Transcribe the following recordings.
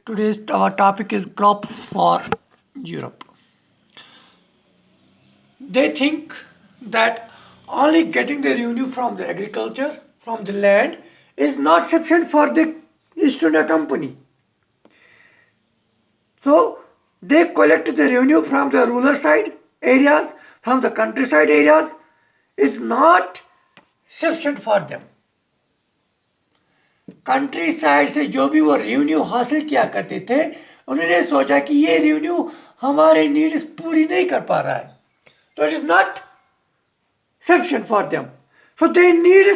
Today's our topic is crops for Europe. They think that only getting the revenue from the agriculture, from the land, is not sufficient for the East India Company. So they collect the revenue from the rural side areas, from the countryside areas, is not sufficient for them. Country side से जो भी वो revenue हासिल किया करते थे उन्होंने सोचा कि ये रेवेन्यू हमारे नीड्स पूरी नहीं कर पा रहा है, तो it is not sufficient for them. So they need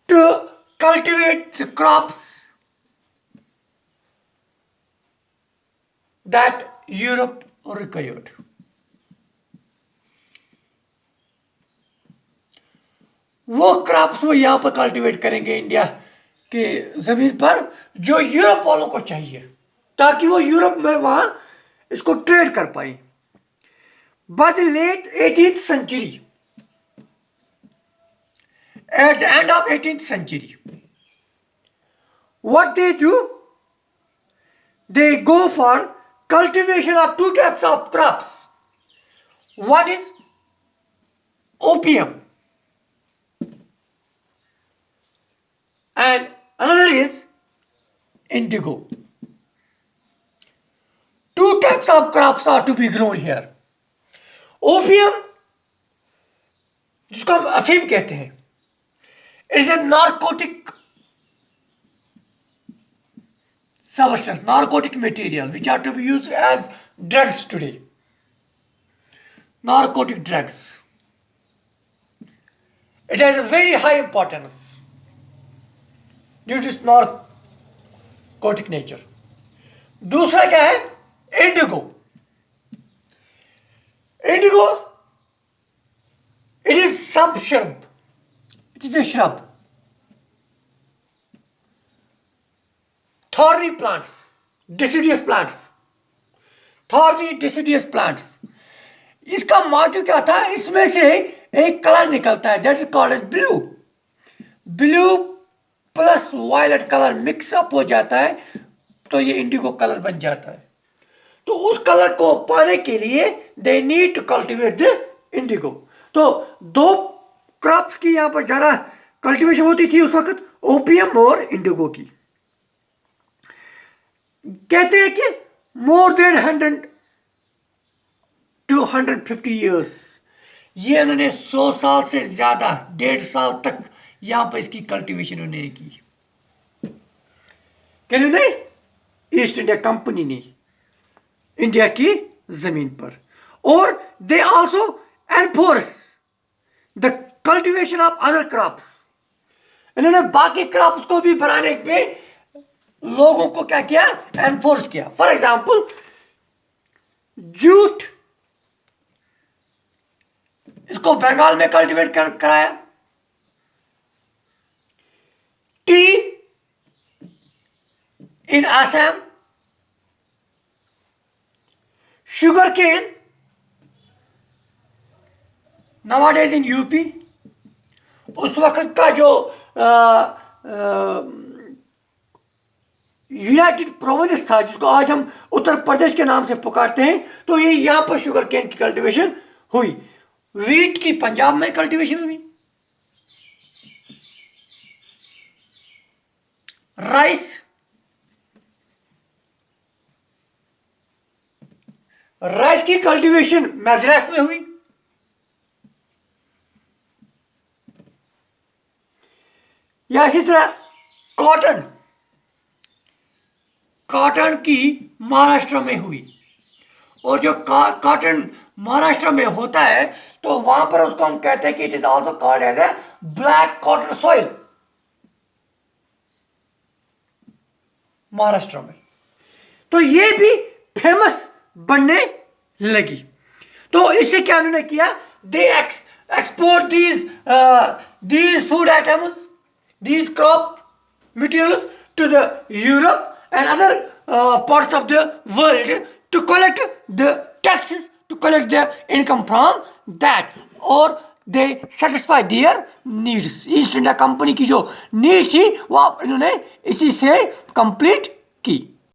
to cultivate the crops that Europe required. वो क्रॉप्स वो यहाँ पर कल्टीवेट करेंगे इंडिया के ज़मीन पर जो यूरोप वालों को चाहिए, ताकि वो यूरोप में वहाँ इसको ट्रेड कर पाए. By the late 18th century, at the end of 18th century, what they do, they go for cultivation of two types of crops. One is opium and another is indigo. Two types of crops are to be grown here. Opium, जिसको हम अफीम कहते हैं, is a narcotic substance, narcotic material which are to be used as drugs today. Narcotic drugs. It has a very high importance due to its narcotic nature. दूसरा क्या है? Indigo. Indigo, it is some shrub. It is a shrub. Thorny plants, deciduous plants. Thorny deciduous plants. इसका motive क्या था? इसमें से एक colour निकलता है, that is called as blue. Blue plus violet colour mix up हो जाता है तो ये इंडिगो कलर बन जाता है. तो उस कलर को पाने के लिए they need to cultivate the indigo. तो दो क्रॉप्स की यहाँ पर ज़्यादा कल्टीवेशन होती थी उस वक्त, ओपियम और इंडिगो की. कहते हैं कि मोर देन 100 to 150 ईयर्स, ये उन्होंने 100 साल से ज़्यादा, 1.5 साल तक यहाँ पर इसकी कल्टीवेशन उन्होंने की. किन्होंने? ईस्ट इंडिया कंपनी ने इंडिया की ज़मीन पर. और they also enforce the cultivation of other crops. इन्होंने बाकी क्रॉप्स को भी बनाने पे लोगों को क्या किया? एनफोर्स किया. फॉर एग्जाम्पल जूट, इसको बंगाल में कल्टीवेट कराया. Tea in Assam, sugarcane nowadays in UP. उस वक्त का जो यूनाइटेड प्रोविंस था, जिसको आज हम उत्तर प्रदेश के नाम से पुकारते हैं, तो ये यहां पर शुगर केन की कल्टीवेशन हुई. वीट की पंजाब में कल्टीवेशन हुई. राइस की कल्टीवेशन मद्रास में हुई. या इसी तरह कॉटन की महाराष्ट्र में हुई. और जो कॉटन महाराष्ट्र में होता है तो वहां पर उसको हम कहते हैं कि it is also called as a black cotton soil. Maharashtra में तो ये भी फेमस बनने लगी. तो इससे क्या उन्होंने किया? दे export these food items, these crop materials to the Europe and other parts of the world to collect the taxes, to collect the income from that, और they satisfy their needs. East India company की जो need थी वो इन्होंने इसी से complete की.